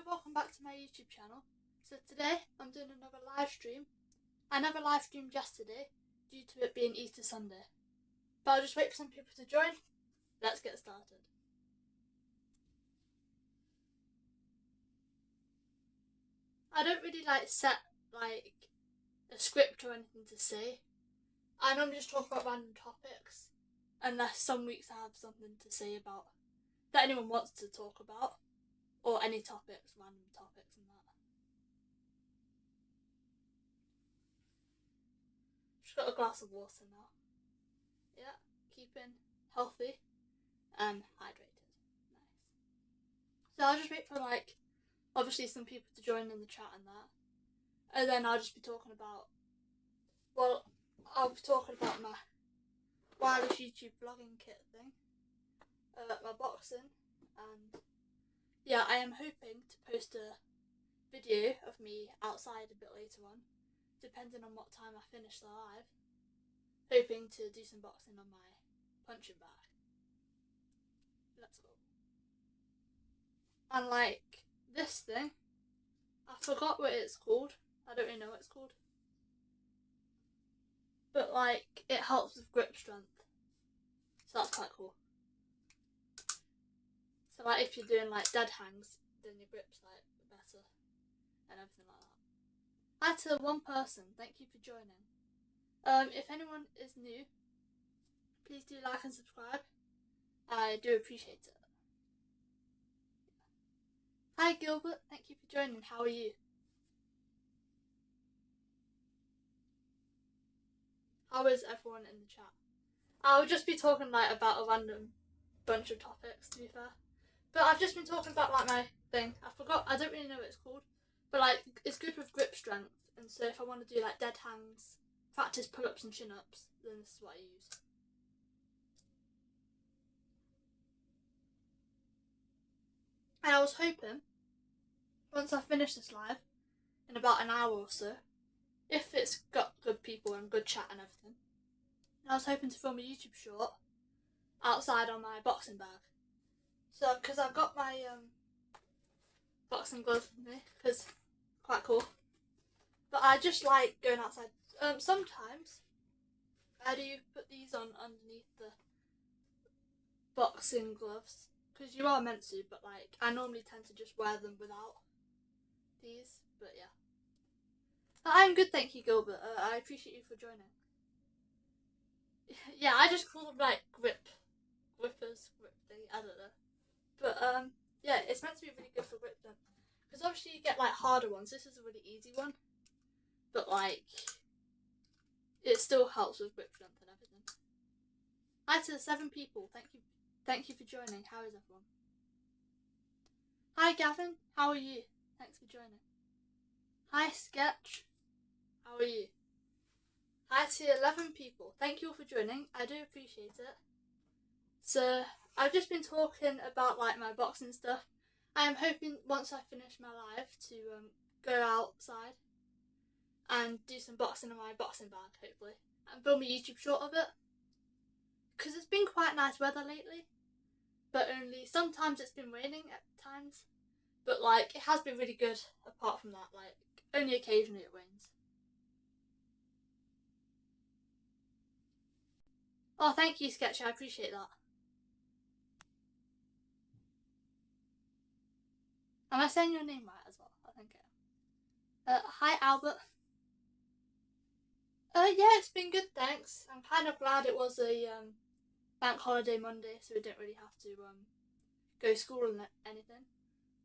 welcome back to my YouTube channel. So today I'm doing another live stream. I never live streamed yesterday due to it being Easter Sunday. But I'll just wait for some people to join. Let's get started. I don't really set a script or anything to say. I normally just talk about random topics, unless some weeks I have something to say about that anyone wants to talk about, or any topics, random topics and that. Just got a glass of water now. Yeah, keeping healthy and hydrated. Nice. So I'll just wait for obviously some people to join in the chat and that. And then I'll just be talking about, I'll be talking about my wireless YouTube vlogging kit thing, my boxing, and yeah, I am hoping to post a video of me outside a bit later on, depending on what time I finish the live. Hoping to do some boxing on my punching bag. Let's go. And this thing, I forgot what it's called. I don't really know what it's called. But it helps with grip strength. So that's quite cool. So if you're doing dead hangs, then your grip's better and everything like that. Hi to one person, thank you for joining. If anyone is new, please do like and subscribe. I do appreciate it. Hi Gilbert, thank you for joining. How are you? How is everyone in the chat? I'll just be talking about a random bunch of topics, to be fair. But I've just been talking about my thing. I forgot, I don't really know what it's called. But it's good with grip strength. And so if I want to do dead hangs, practice pull-ups and chin-ups, then this is what I use. And I was hoping, once I finish this live, in about an hour or so, if it's got good people and good chat and everything, I was hoping to film a YouTube short outside on my boxing bag. So, because I've got my boxing gloves with me, because quite cool. But I just like going outside. Sometimes I do put these on underneath the boxing gloves, because you are meant to, but I normally tend to just wear them without these, but yeah. I'm good, thank you Gilbert, I appreciate you for joining. Yeah, I just call them grippers, grip thing, I don't know. But yeah, it's meant to be really good for grip strength, because obviously you get harder ones. This is a really easy one, but it still helps with grip strength and everything. Hi to the 7 people, thank you for joining. How is everyone? Hi Gavin, how are you? Thanks for joining. Hi Sketch, how are you? Hi to 11 people, thank you all for joining. I do appreciate it. So I've just been talking about my boxing stuff. I am hoping once I finish my live to go outside and do some boxing in my boxing bag, hopefully, and film a YouTube short of it. Because it's been quite nice weather lately, but only sometimes it's been raining at times. But it has been really good apart from that, only occasionally it rains. Oh, thank you Sketch, I appreciate that. Am I saying your name right as well? I think I am. Hi Albert. Yeah, it's been good, thanks. I'm kind of glad it was a bank holiday Monday, so we didn't really have to go to school and anything.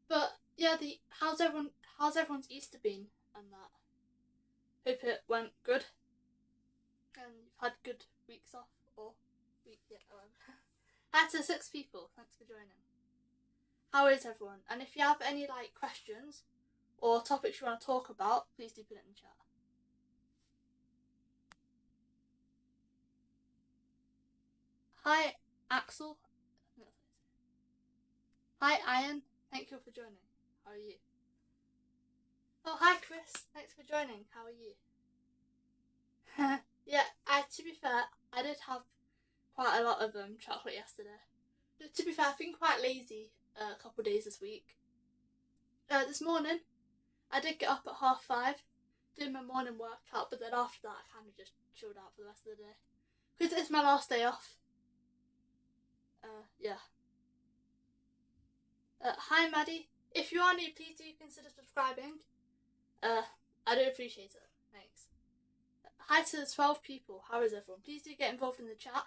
But yeah, how's everyone's Easter been and that? Hope it went good and you've had good weeks off or week yet. Hi to 6 people, thanks for joining. How is everyone? And if you have any questions or topics you want to talk about, please do put it in the chat. Hi Axel. Hi Ian, thank you for joining. How are you? Oh, hi Chris, thanks for joining. How are you? Yeah, to be fair, I did have quite a lot of chocolate yesterday. To be fair, I've been quite lazy a couple of days this week. This morning, I did get up at 5:30, doing my morning workout, but then after that, I kind of just chilled out for the rest of the day. Because it's my last day off. Yeah. Hi, Maddie. If you are new, please do consider subscribing. I do appreciate it. Thanks. Hi to the 12 people. How is everyone? Please do get involved in the chat.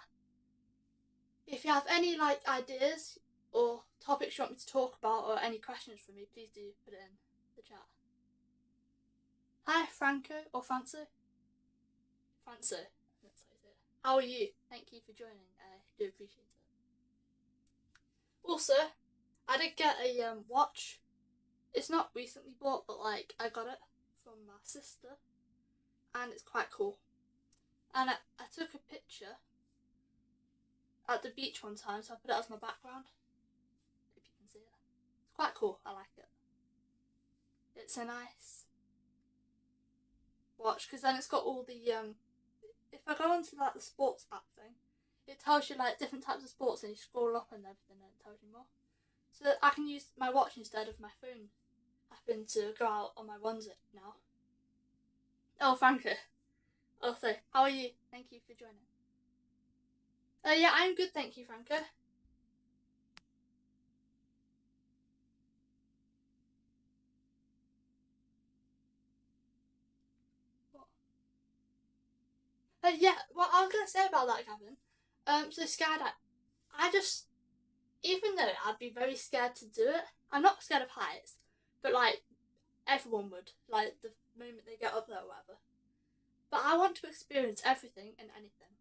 If you have any ideas or topics you want me to talk about or any questions from me, please do put it in the chat. Hi, Franco or Franco. Franco. That's how you say it. How are you? Thank you for joining. I do appreciate it. Also, I did get a watch. It's not recently bought, but I got it from my sister, and it's quite cool. And I took a picture at the beach one time, so I put it as my background. If you can see it, it's quite cool. I like it. It's a nice watch because then it's got all the If I go onto the sports app thing, it tells you different types of sports, and you scroll up and everything, and it tells you more. So I can use my watch instead of my phone. I've been to go out on my runs now. Oh, Franco. Oh, so how are you? Thank you for joining. Yeah, I'm good, thank you, Franco. What? Yeah, what I was gonna say about that, Gavin. So skydive, even though I'd be very scared to do it, I'm not scared of heights, but everyone would, the moment they get up there or whatever. But I want to experience everything and anything.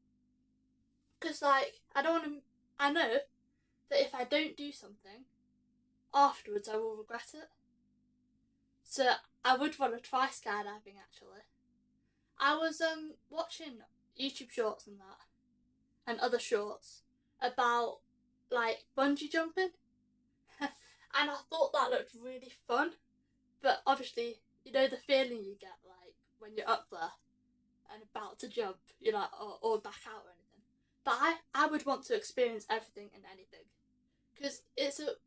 Because, I don't want to. I know that if I don't do something, afterwards I will regret it. So I would want to try skydiving, actually. I was watching YouTube shorts and that, and other shorts about, bungee jumping. And I thought that looked really fun. But obviously, the feeling you get, when you're up there and about to jump, you're like, or back out or anything. But I would want to experience everything and anything. Because it's a,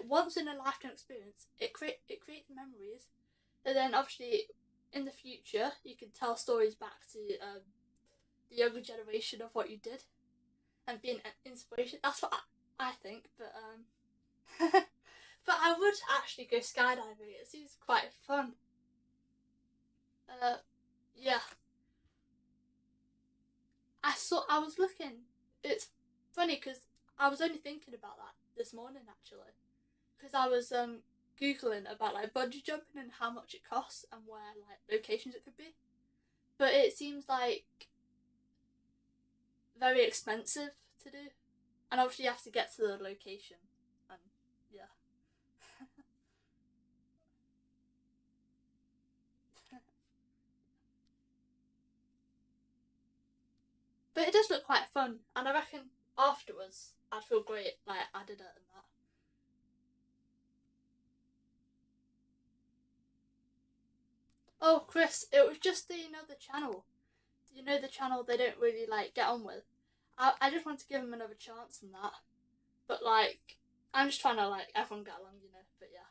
once in a lifetime experience. It creates memories. And then, obviously, in the future, you can tell stories back to the younger generation of what you did. And be an inspiration. That's what I think. But, but I would actually go skydiving. It seems quite fun. Yeah. I was looking. It's funny because I was only thinking about that this morning, actually. Because I was Googling about bungee jumping and how much it costs and where locations it could be. But it seems very expensive to do. And obviously you have to get to the location. And yeah. But it does look quite fun, and I reckon afterwards I'd feel great, I did it and that. Oh, Chris, it was just the channel. The channel they don't really get on with. I just want to give them another chance and that. But I'm just trying to everyone get along, But yeah.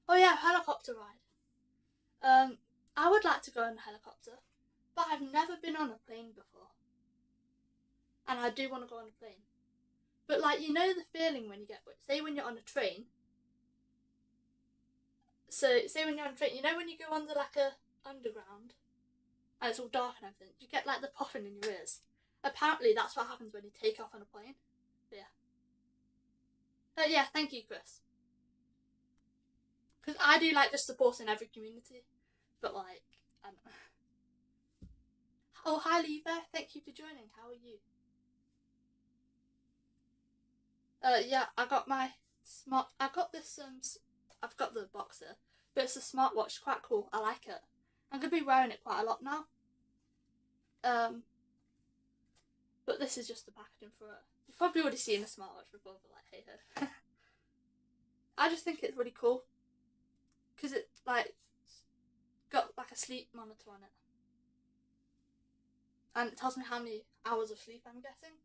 Oh yeah, helicopter ride. I would like to go on a helicopter, but I've never been on a plane before. And I do want to go on a plane. But the feeling when you get, say when you're on a train. So say when you're on a train, when you go under a underground and it's all dark and everything, you get the popping in your ears. Apparently that's what happens when you take off on a plane. But yeah. Yeah, thank you, Chris. Because I do just supporting every community. But I don't know. Oh, hi Levi, thank you for joining. How are you? Yeah, I got my I got this I've got the box here, but it's a smartwatch, quite cool. I like it. I'm gonna be wearing it quite a lot now. But this is just the packaging for it. You've probably already seen a smartwatch before, but hey ho. I just think it's really cool because it got a sleep monitor on it, and it tells me how many hours of sleep I'm getting.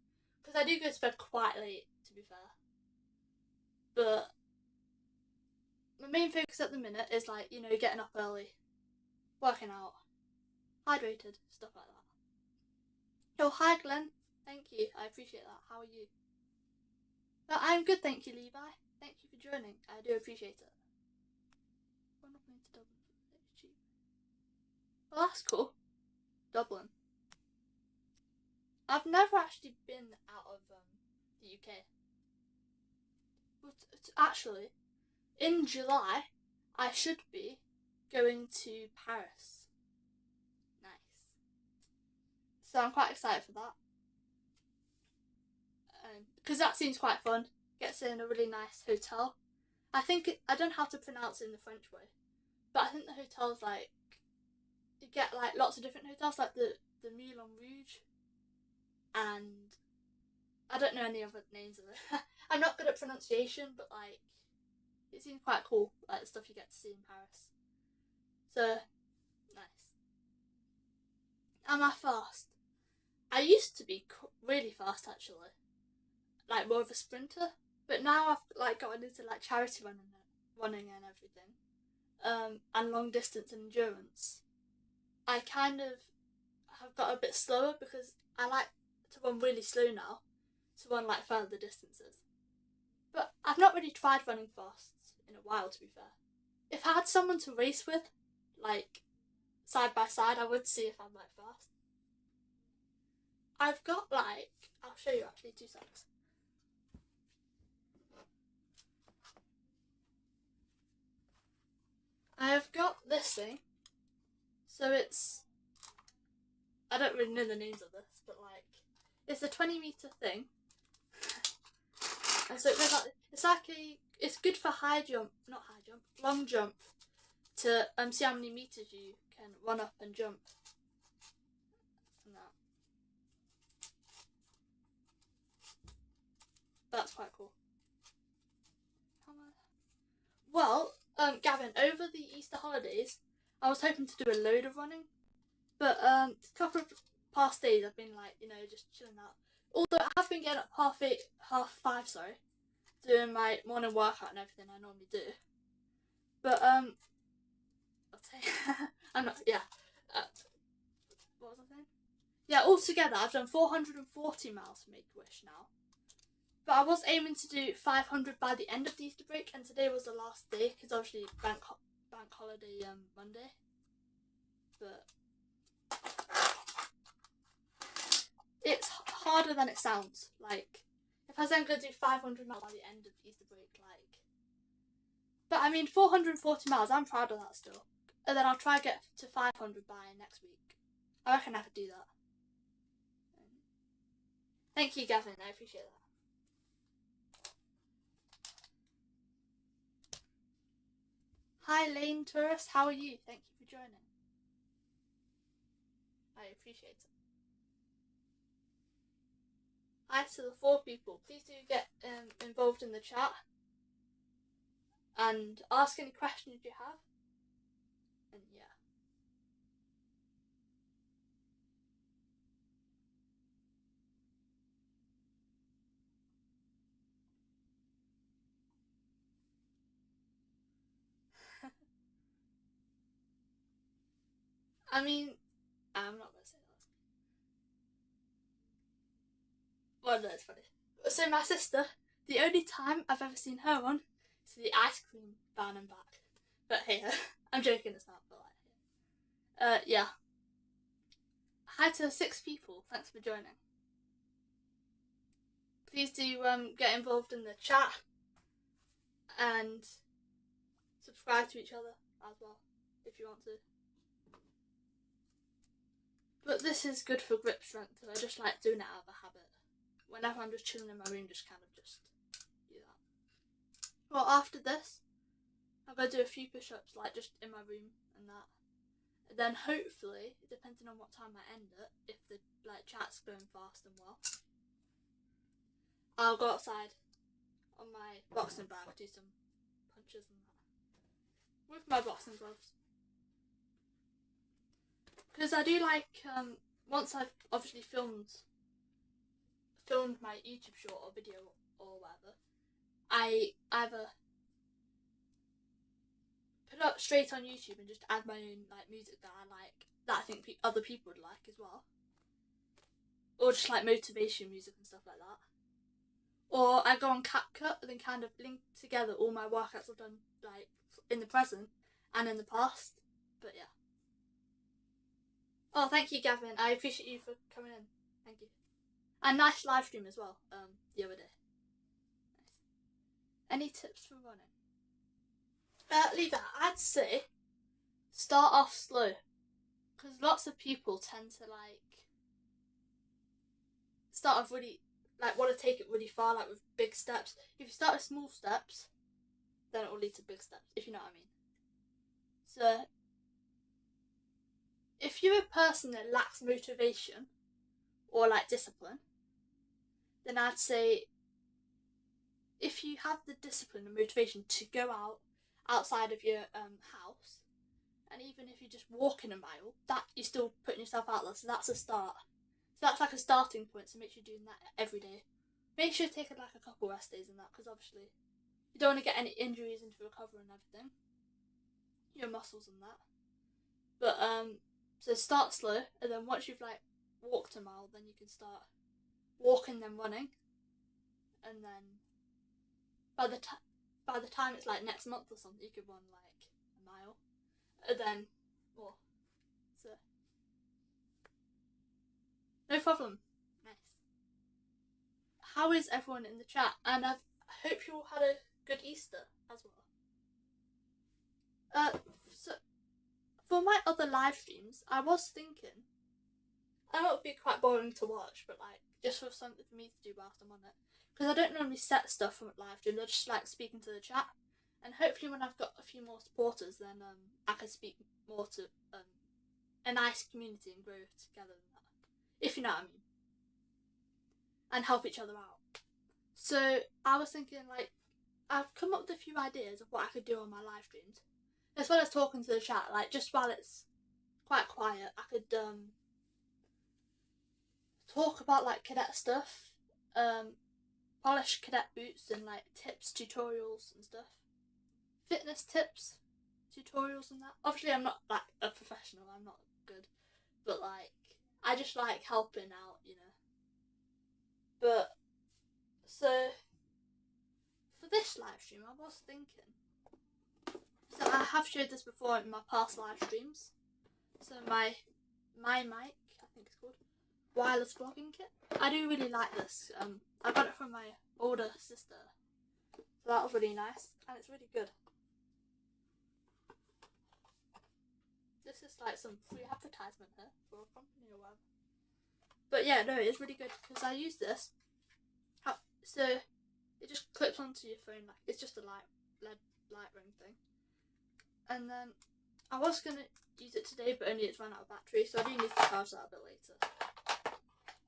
Because I do go to bed quite late, to be fair. But my main focus at the minute is like, you know, getting up early, working out, hydrated, stuff like that. Oh, hi Glenn. Thank you. I appreciate that. How are you? No, I'm good, thank you, Levi. Thank you for joining. I do appreciate it. We're not going to Dublin. It's cheap. Well, that's cool. Dublin. I've never actually been out of the UK. But actually, in July, I should be going to Paris. Nice. So I'm quite excited for that. Because that seems quite fun. Gets in a really nice hotel. I don't know how to pronounce it in the French way, but I think the hotel's like, you get like lots of different hotels, like the Moulin Rouge, and I don't know any other names of it. I'm not good at pronunciation, but like, it seems quite cool, like the stuff you get to see in Paris. So, nice. Am I fast? I used to be really fast actually. Like more of a sprinter, but now I've like gotten into like charity running and everything, and long distance and endurance. I kind of have got a bit slower because I like to run really slow now, to run like further distances. But I've not really tried running fast in a while, to be fair. If I had someone to race with, like side by side, I would see if I'm like fast. I've got like, I'll show you actually, 2 seconds. I've got this thing, so it's, I don't really know the names of this, but like, it's a 20-meter thing, and so it goes like, it's good for long jump, to see how many meters you can run up and jump, and that. That's quite cool. Well, Gavin, over the Easter holidays, I was hoping to do a load of running, but a couple of past days I've been like, you know, just chilling out. Although I have been getting up 5:30, doing my morning workout and everything I normally do. But I'll tell you, I'm not. Yeah. What was I saying? Yeah, altogether I've done 440 miles for Make-A-Wish now. But I was aiming to do 500 by the end of the Easter break, and today was the last day because obviously bank holiday Monday. But it's harder than it sounds. Like, if I was then going to do 500 miles by the end of the Easter break, like. But I mean, 440 miles, I'm proud of that still. And then I'll try to get to 500 by next week. I reckon I could do that. Thank you, Gavin. I appreciate that. Hi Lane Tourist, how are you? Thank you for joining. I appreciate it. Hi to the 4 people. Please do get involved in the chat and ask any questions you have. And yeah. I mean, I'm not going to say that. Well, no, it's funny. So my sister, the only time I've ever seen her on is the ice cream van and back. But hey, I'm joking, it's not, but like, yeah. Hi to 6 people, thanks for joining. Please do get involved in the chat and subscribe to each other as well if you want to. But this is good for grip strength, and I just like doing it out of a habit. Whenever I'm just chilling in my room, just kind of just do that. Well, after this, I'm going to do a few push-ups, like just in my room and that. And then hopefully, depending on what time I end it, if the like chat's going fast and well, I'll go outside on my boxing bag, do some punches and that. With my boxing gloves. Because I do like, once I've obviously filmed my YouTube short or video or whatever, I either put it up straight on YouTube and just add my own like music that I like, that I think other people would like as well. Or just like motivation music and stuff like that. Or I go on CapCut and then kind of link together all my workouts I've done like in the present and in the past. But yeah. Oh, thank you, Gavin. I appreciate you for coming in. Thank you. And nice live stream as well. The other day. Nice. Any tips for running? Levi, I'd say start off slow, because lots of people tend to like start off really like want to take it really far, like with big steps. If you start with small steps, then it will lead to big steps, if you know what I mean. So if you're a person that lacks motivation or like discipline, then I'd say if you have the discipline and motivation to go outside of your house, and even if you're just walking a mile, that you're still putting yourself out there, so that's a start. So that's like a starting point, so make sure you're doing that every day. Make sure you take like a couple rest days and that, because obviously you don't want to get any injuries into recovery and everything, your muscles and that. But so start slow, and then once you've like walked a mile, then you can start walking, then running, and then by the time it's like next month or something, you could run like a mile, and then more. So no problem. Nice. How is everyone in the chat? And I hope you all had a good Easter as well. So for my other live streams, I was thinking, I know it would be quite boring to watch, but like just for something for me to do whilst I'm on it, because I don't normally set stuff from live streams. I just like speaking to the chat, and hopefully when I've got a few more supporters, then I can speak more to a nice community and grow together and that, if you know what I mean, and help each other out. So I was thinking, like, I've come up with a few ideas of what I could do on my live streams, as well as talking to the chat. Like, just while it's quite quiet, I could talk about like cadet stuff, polish cadet boots and like tips, tutorials and stuff, fitness tips, tutorials and that. Obviously I'm not like a professional, I'm not good, but like I just like helping out, you know. But so for this live stream, I was thinking, so I have showed this before in my past live streams. So my mic, I think it's called, wireless vlogging kit. I do really like this. I got it from my older sister, so that was really nice, and it's really good. This is like some free advertisement here for a company or whatever. But yeah, no, it's really good because I use this. So it just clips onto your phone, like it's just a LED light ring thing. And then I was gonna use it today, but only it's run out of battery, so I do need to charge that a bit later.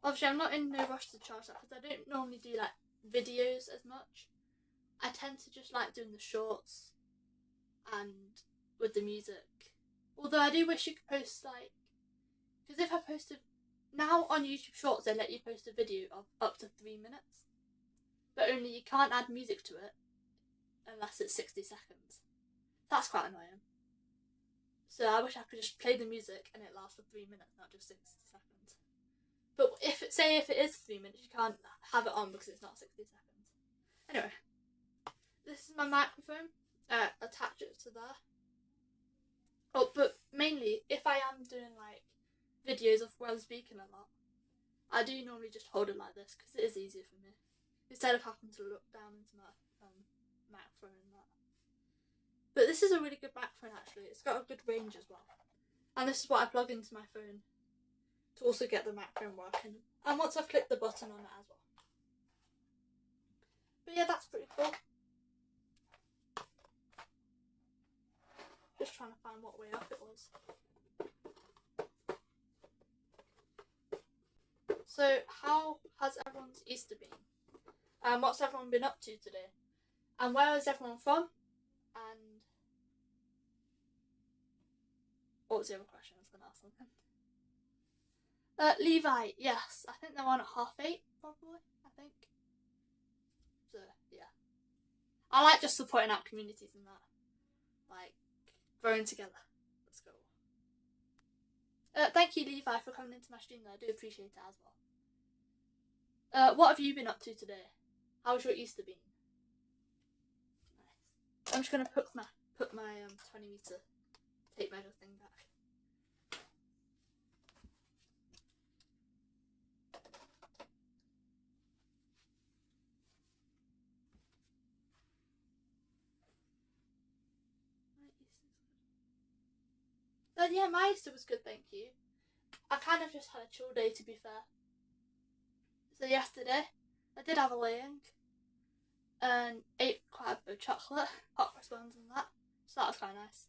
Obviously, I'm not in no rush to charge that because I don't normally do like videos as much. I tend to just like doing the shorts and with the music. Although I do wish you could post like, because if I posted now on YouTube Shorts, they let you post a video of up to 3 minutes, but only you can't add music to it unless it's 60 seconds. That's quite annoying. So I wish I could just play the music and it lasts for 3 minutes, not just 60 seconds. But if it is 3 minutes, you can't have it on because it's not 60 seconds. Anyway, this is my microphone. Attach it to there. Oh, but mainly, if I am doing like videos of where I'm speaking a lot, I do normally just hold it like this because it is easier for me, instead of having to look down into my microphone and that. But this is a really good microphone actually. It's got a good range as well. And this is what I plug into my phone to also get the microphone working. And once I've clicked the button on it as well. But yeah, that's pretty cool. Just trying to find what way up it was. So how has everyone's Easter been? What's everyone been up to today? And where is everyone from? And what was the other question? I was going to ask something. Levi, yes. I think they're on at 8:30, probably, I think. So, yeah. I like just supporting out communities and that. Like, growing together. Let's go. Thank you, Levi, for coming into my stream though. I do appreciate it as well. What have you been up to today? How's your Easter been? Nice. I'm just gonna put my 20-meter tape measure thing back. Yeah, my Easter was good, thank you. I kind of just had a chill day, to be fair. So yesterday, I did have a laying and ate quite a bit of chocolate, hot cross buns and that. So that was quite nice.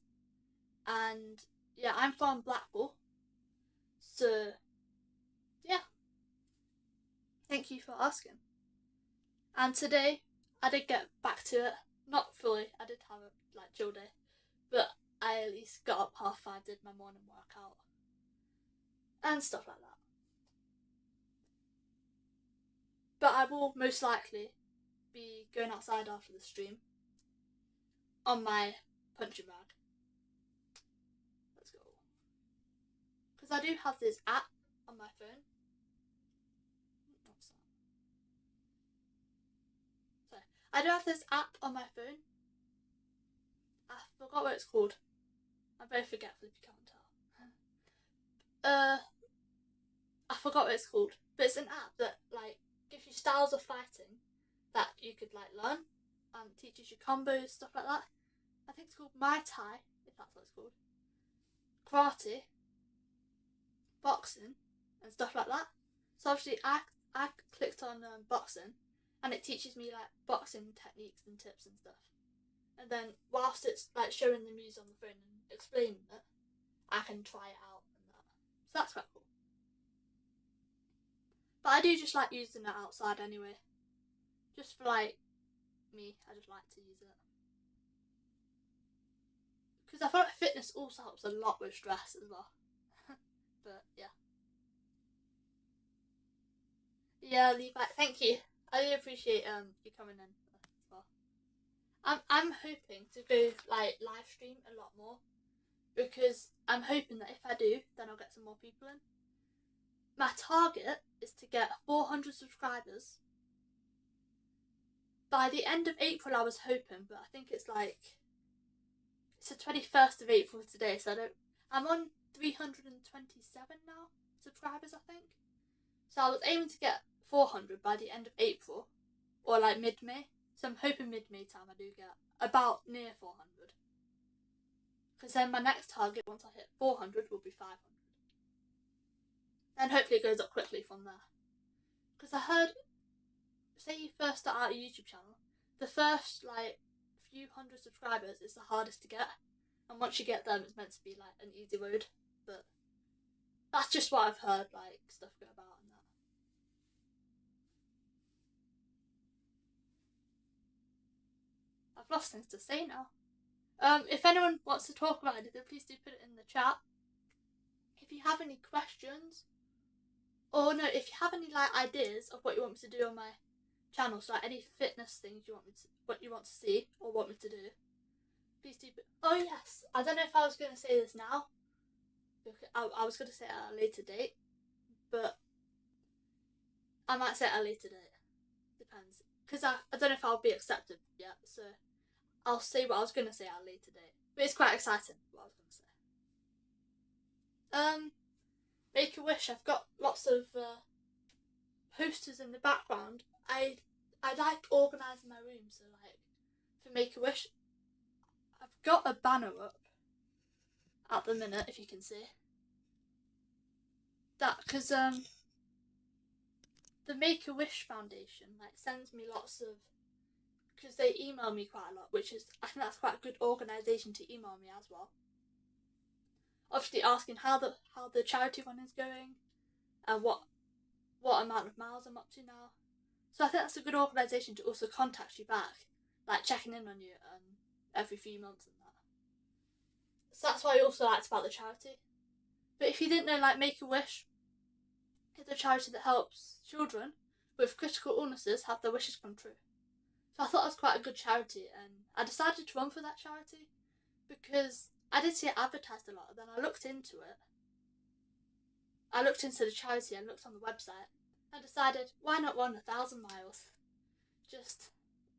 And yeah, I'm from Blackpool. So yeah, thank you for asking. And today, I did get back to it. Not fully, I did have a chill day. But I at least got up 5:30, did my morning workout. And stuff like that. But I will most likely be going outside after the stream on my punching bag. Let's go. Because I do have this app on my phone. What's that? Sorry. I do have this app on my phone. I forgot what it's called. I'm very forgetful if you can't tell. I forgot what it's called. But it's an app that gives you styles of fighting that you could learn and teaches you combos, stuff like that. I think it's called Muay Thai, if that's what it's called. Karate, boxing, and stuff like that. So obviously I clicked on boxing, and it teaches me boxing techniques and tips and stuff. And then whilst it's showing the moves on the phone and explaining it, I can try it out and that. So that's quite cool. But I do just like using it outside anyway. Just for me, I just like to use it. Because I feel like fitness also helps a lot with stress as well. But yeah. Yeah, Levi, thank you. I do appreciate you coming in as well. I'm hoping to go live stream a lot more, because I'm hoping that if I do, then I'll get some more people in. My target is to get 400 subscribers by the end of April. I was hoping, but I think it's the 21st of April today, so I'm on 327 now subscribers, I think. So I was aiming to get 400 by the end of April, or mid-May. So I'm hoping mid-May time I do get about near 400. Because then my next target, once I hit 400, will be 500. And hopefully it goes up quickly from there. Because I heard, say you first start out a YouTube channel, the first few hundred subscribers is the hardest to get. And once you get them, it's meant to be an easy road. But that's just what I've heard stuff go about and that. I've lost things to say now. If anyone wants to talk about it, then please do put it in the chat. If you have any questions, or no, if you have any ideas of what you want me to do on my channel, so any fitness things you want to see or want me to do, please do. Oh yes, I don't know if I was going to say this now. I was going to say it at a later date, but I might say it at a later date. Depends, because I don't know if I'll be accepted yet, so I'll say what I was going to say at a later date. But it's quite exciting what I was going to say. Make a Wish. I've got lots of posters in the background. I like organising my room, so for Make a Wish, I've got a banner up at the minute, if you can see that, because the Make a Wish Foundation sends me lots of, because they email me quite a lot, which is, I think that's quite a good organisation to email me as well. Obviously asking how the charity run is going and what amount of miles I'm up to now. So I think that's a good organisation to also contact you back, checking in on you every few months and that. So that's what I also liked about the charity. But if you didn't know, Make a Wish is a charity that helps children with critical illnesses have their wishes come true. So I thought that was quite a good charity, and I decided to run for that charity because I did see it advertised a lot. Then I looked into it. I looked into the charity and looked on the website and decided, why not run 1,000 miles? Just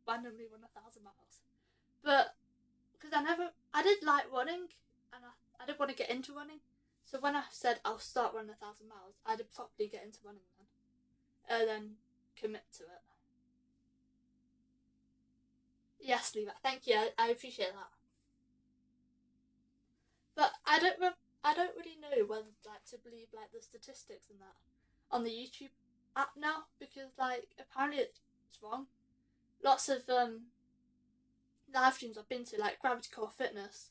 randomly run 1,000 miles. But because I did like running, and I did want to get into running. So when I said I'll start running 1,000 miles, I did properly get into running then, and then commit to it. Yes, Levi, thank you. I appreciate that. But I don't really know whether like to believe like the statistics and that on the YouTube app now, because like apparently it's wrong. Lots of live streams I've been to, like Gravity Core Fitness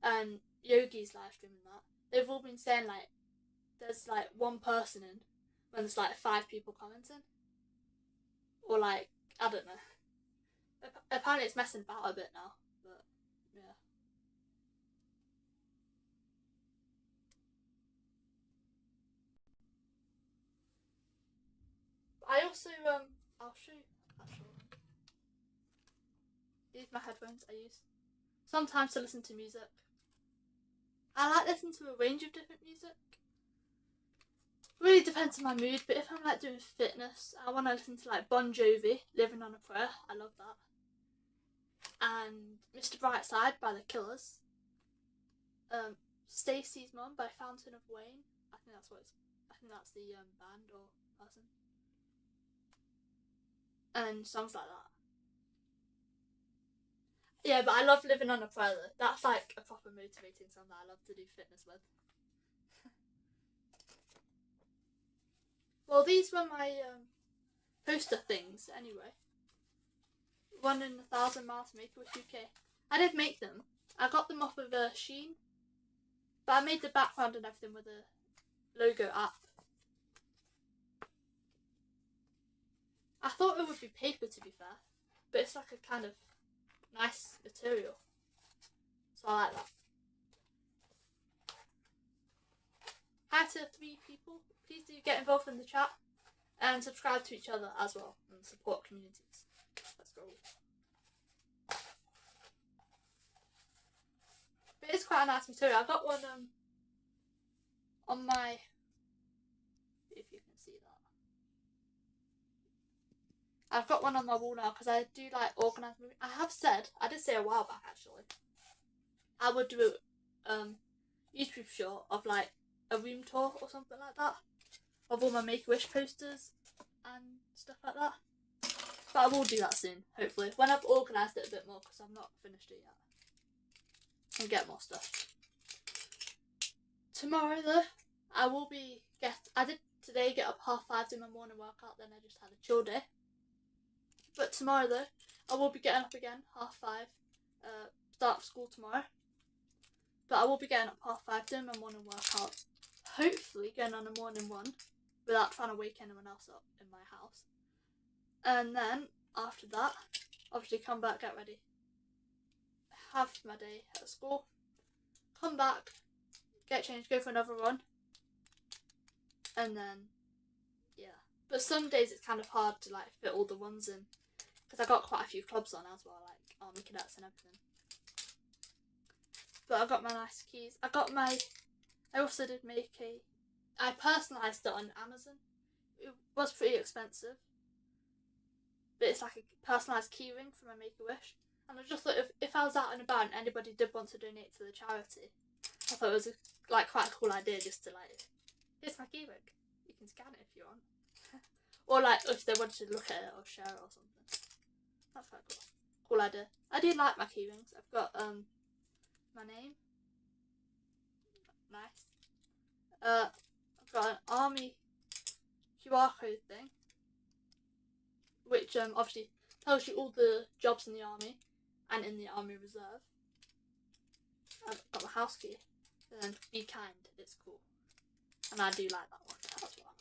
and Yogi's live stream and that, they've all been saying like there's like one person in when there's like 5 people commenting, or like I don't know. Apparently it's messing about a bit now, but yeah. I also I'll show you actually. These are my headphones I use sometimes to listen to music. I like listening to a range of different music. Really depends on my mood, but if I'm like doing fitness, I want to listen to like Bon Jovi, Living on a Prayer. I love that. And Mr. Brightside by The Killers. Stacy's Mum by Fountain of Wayne. I think that's the band or person. And songs like that. Yeah, but I love Living on a Prayer. That's like a proper motivating song that I love to do fitness with. Well, these were my poster things anyway. Running 1,000 miles to Make-A-Wish UK. I did make them. I got them off of Shein, but I made the background and everything with a logo app. I thought it would be paper, to be fair, but it's like a kind of nice material, so I like that. Hi to 3 people. Please do get involved in the chat and subscribe to each other as well and support communities. Let's go. But it's quite a nice material. I got one on my, if you can see that. I've got one on my wall now because I do like organised moving. I did say a while back actually, I would do a YouTube short of like a room tour or something like that of all my Make-A-Wish posters and stuff like that. But I will do that soon, hopefully, when I've organised it a bit more, because I've not finished it yet. And get more stuff. Tomorrow though, I did today get up 5:30, do my morning workout, then I just had a chill day. But tomorrow though, I will be getting up again 5:30, start of school tomorrow. But I will be getting up 5:30, doing my morning workout, hopefully going on a morning run without trying to wake anyone else up in my house. And then after that, obviously come back, get ready, have my day at school, come back, get changed, go for another run, and then yeah. But some days it's kind of hard to like fit all the runs in because I got quite a few clubs on as well, like army cadets and everything. But I got my nice keys. I also did make I personalised it on Amazon. It was pretty expensive, but it's like a personalised keyring for my Make-A-Wish. And I just thought if I was out and about and anybody did want to donate to the charity, I thought it was quite a cool idea just to like, here's my keyring. You can scan it if you want. Or like if they wanted to look at it or share it or something. That's quite cool. Cool idea. I do like my keyrings. I've got my name. Nice. I've got an army QR code thing, which obviously tells you all the jobs in the army and in the army reserve. I've got my house key, and then be kind, it's cool, and I do like that one as well,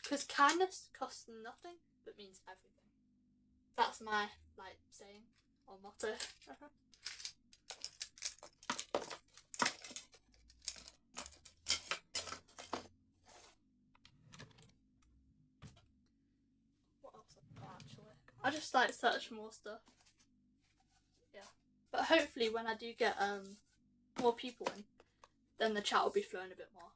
because kindness costs nothing but means everything. That's my like saying or motto. I just search for more stuff. Yeah. But hopefully when I do get more people in, then the chat will be flowing a bit more.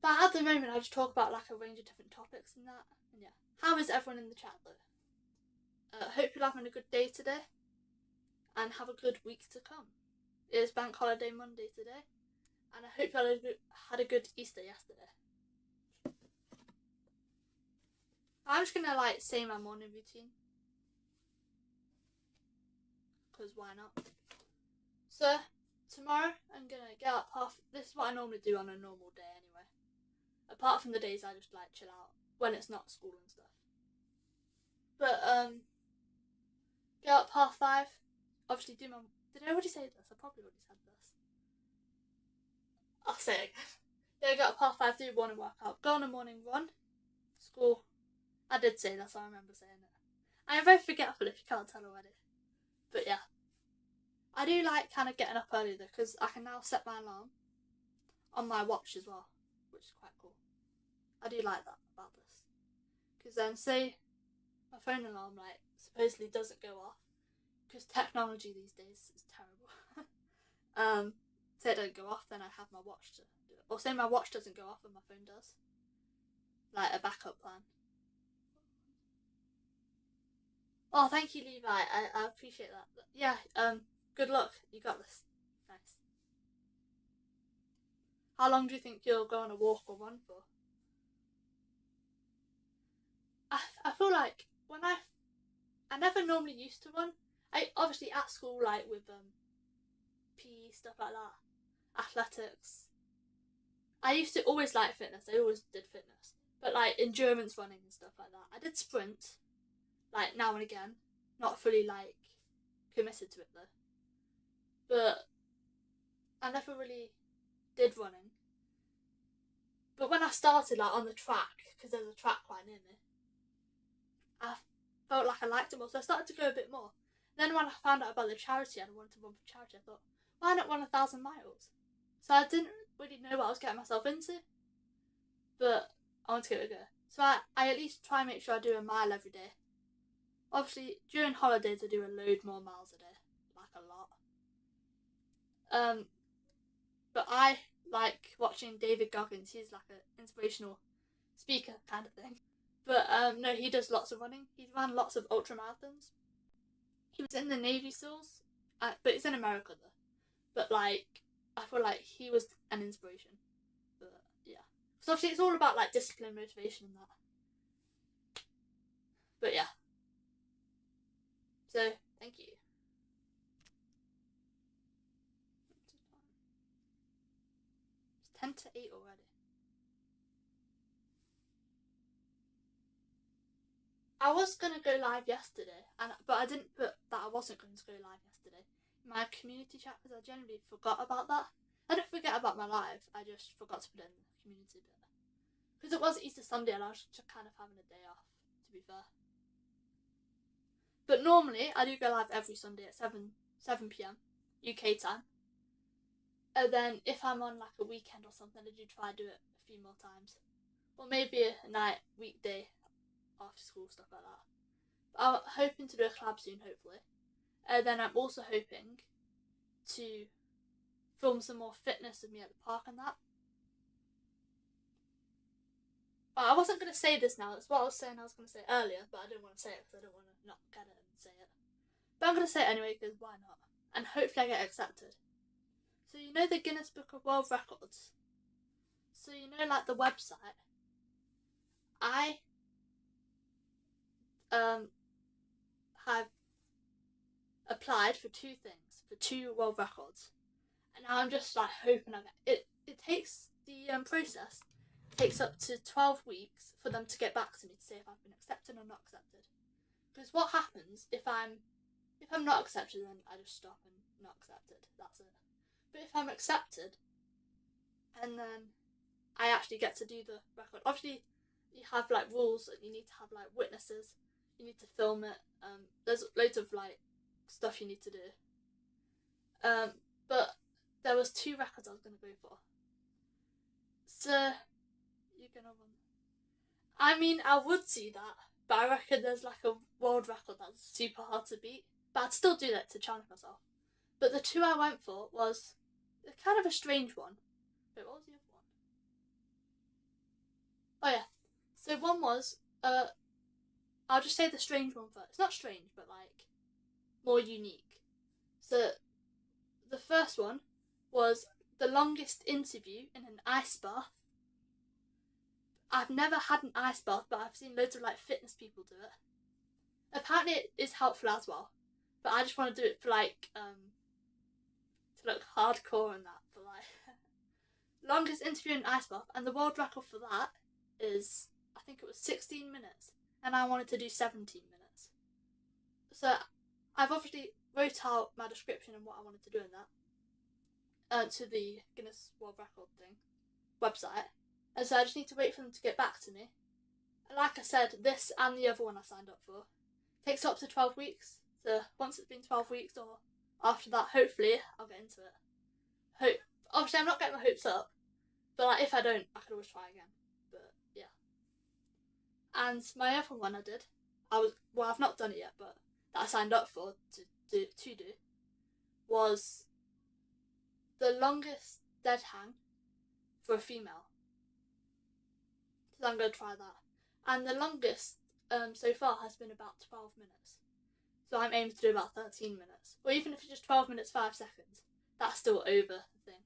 But at the moment, I just talk about like a range of different topics and that. And yeah, how is everyone in the chat though? Hope you're having a good day today, and have a good week to come. It is Bank Holiday Monday today, and I hope you had a good Easter yesterday. I'm just gonna like say my morning routine, because why not? So tomorrow I'm gonna get up this is what I normally do on a normal day anyway. Apart from the days I just like chill out when it's not school and stuff. But get up 5:30. Obviously do my. Did I already say this? I probably already said this. I'll say it again. Yeah, get up 5:30, do morning workout, go on a morning run, school. I did say that, so I remember saying it. I am very forgetful if you can't tell already. But yeah. I do like kind of getting up early though, because I can now set my alarm on my watch as well, which is quite cool. I do like that about this. Because then say my phone alarm like supposedly doesn't go off, because technology these days is terrible. Say it don't go off, then I have my watch to do it. Or say my watch doesn't go off and my phone does. Like a backup plan. Oh, thank you, Levi. I appreciate that. Yeah, good luck. You got this. Nice. How long do you think you'll go on a walk or run for? I feel like when I never normally used to run. I obviously at school, like with PE stuff like that, athletics. I used to always like fitness. I always did fitness, but like endurance running and stuff like that. I did sprint, like now and again, not fully like committed to it though. But I never really did running. But when I started like on the track, because there's a track quite near me, I felt like I liked it more, so I started to go a bit more. Then when I found out about the charity and I wanted to run for charity, I thought, why not run 1,000 miles? So I didn't really know what I was getting myself into, but I want to give it a go. So I at least try and make sure I do a mile every day. Obviously, during holidays I do a load more miles a day, like a lot. But I like watching David Goggins. He's like an inspirational speaker kind of thing. But no, he does lots of running. He ran lots of ultramarathons. He was in the Navy SEALs, but it's in America though. But like, I feel like he was an inspiration. But yeah, so obviously it's all about like discipline, motivation, and that. But yeah. So thank you. It's 10 to 8 already. I was gonna go live yesterday, but I didn't put that I wasn't going to go live yesterday in my community chat because I generally forgot about that. I didn't forget about my live, I just forgot to put it in the community bit. Because it was Easter Sunday and I was just kind of having a day off, to be fair. But normally I do go live every Sunday at 7 PM UK time. And then if I'm on like a weekend or something, I do try to do it a few more times. Or maybe a night, weekday, after school, stuff like that. But I'm hoping to do a collab soon, hopefully. Then I'm also hoping to film some more fitness with me at the park and that. But I wasn't going to say this now, that's what I was saying I was going to say earlier, but I didn't want to say it because I don't want to not get it and say it. But I'm going to say it anyway because why not? And hopefully I get accepted. So you know the Guinness Book of World Records? So you know like the website? I have applied for 2 things, for 2 world records, and now I'm just like hoping I get it. It takes the process takes up to 12 weeks for them to get back to me to say if I've been accepted or not accepted. Because what happens if I'm not accepted, then I just stop and not accepted. That's it. But if I'm accepted, and then I actually get to do the record, obviously you have like rules that you need to have like witnesses. You need to film it. There's loads of like stuff you need to do. But there was 2 records I was gonna go for. So you're gonna run. I mean, I would see that, but I reckon there's like a world record that's super hard to beat. But I'd still do that to challenge myself. But the two I went for was kind of a strange one. Wait, what was the other one? Oh yeah. So one was, I'll just say the strange one first. It's not strange, but like more unique. So the first one was the longest interview in an ice bath. I've never had an ice bath, but I've seen loads of like fitness people do it. Apparently it is helpful as well, but I just want to do it for like to look hardcore and that. For like longest interview in an ice bath, and the world record for that is, I think it was 16 minutes, and I wanted to do 17 minutes. So I've obviously wrote out my description and what I wanted to do in that to the Guinness World Record thing website, and so I just need to wait for them to get back to me. And like I said, this and the other one I signed up for takes up to 12 weeks. So once it's been 12 weeks or after that, hopefully I'll get into it. Obviously I'm not getting my hopes up, but like, if I don't, I could always try again. But yeah. And my other one I did, I've not done it yet, but that I signed up for to do was the longest dead hang for a female. So I'm going to try that. And the longest so far has been about 12 minutes. So I'm aiming to do about 13 minutes. Or even if it's just 12 minutes, 5 seconds, that's still over the thing.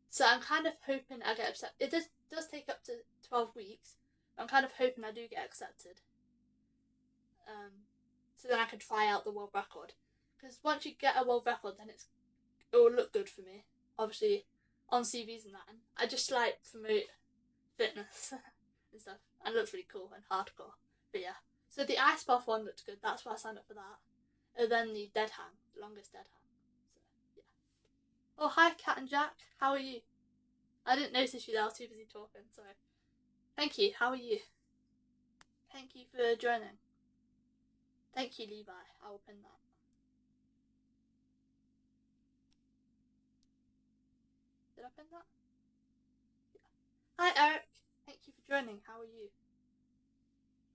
So I'm kind of hoping I get accepted. It does take up to 12 weeks. I'm kind of hoping I do get accepted. So then I can try out the world record. Because once you get a world record, then it will look good for me. Obviously, on CVs and that. And I just like promote fitness and stuff. And it looks really cool and hardcore. But yeah. So the ice bath one looked good. That's why I signed up for that. And then the dead hang. Longest dead hang. So, yeah. Oh, hi, Cat and Jack. How are you? I didn't notice you there. I was too busy talking. So, thank you. How are you? Thank you for joining. Thank you, Levi. I will pin that. Did I pin that? Yeah. Hi, Eric. Thank you for joining. How are you?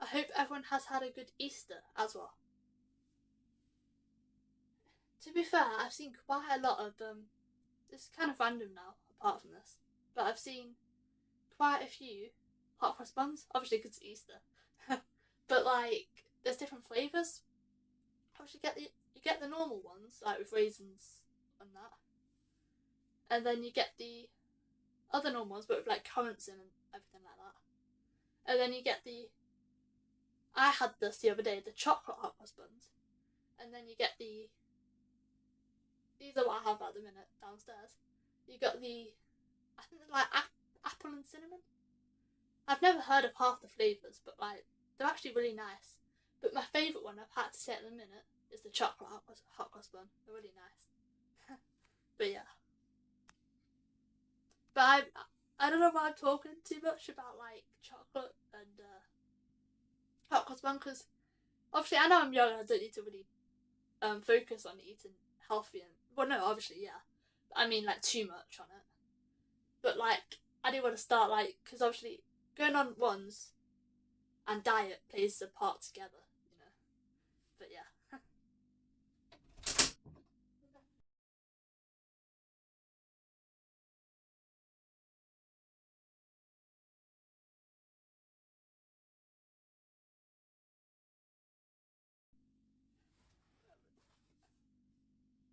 I hope everyone has had a good Easter as well. To be fair, I've seen quite a lot of it's kind of random now, apart from this, but I've seen quite a few hot cross buns, obviously because it's Easter. But like, there's different flavours. Obviously you get the normal ones, like with raisins and that. And then you get the other normal ones, but with like currants in and everything like that. And then you get I had this the other day, the chocolate hot cross buns. And then you get these are what I have at the minute downstairs. You got I think they're like apple and cinnamon. I've never heard of half the flavours, but like, they're actually really nice. But my favourite one I've had to say at the minute is the chocolate hot cross bun. They're really nice. But yeah. But I don't know why I'm talking too much about like chocolate and hot cross bun, because obviously I know I'm young and I don't need to really focus on eating healthy and, well, no, obviously, yeah. I mean, like, too much on it. But like, I do want to start, like, because obviously going on ones and diet plays a part together, you know. But yeah.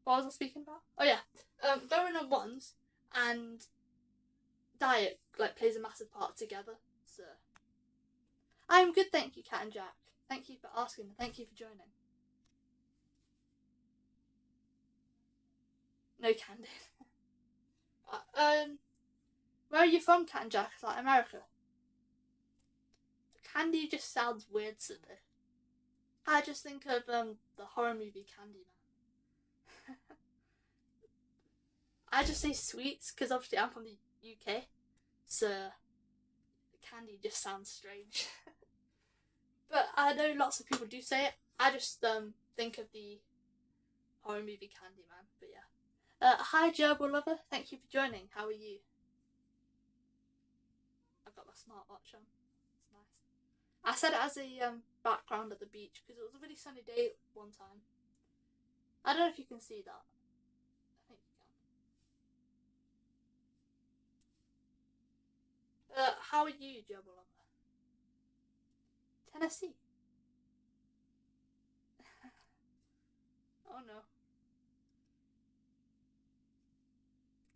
What was I speaking about? Oh yeah, going on ones and diet like plays a massive part together. So I'm good, thank you, Cat and Jack. Thank you for asking. Thank you for joining. No candy. Where are you from, Cat and Jack? Like America? Candy just sounds weird to me. I just think of the horror movie Candyland. I just say sweets because obviously I'm from the UK, so candy just sounds strange. But I know lots of people do say it. I just think of the horror movie Candyman. But yeah. Hi Gerbil Lover, thank you for joining. How are you? I've got my smartwatch on. It's nice. I set it as a background at the beach because it was a really sunny day one time. I don't know if you can see that. How are you, Jabba Lover? Tennessee. Oh no.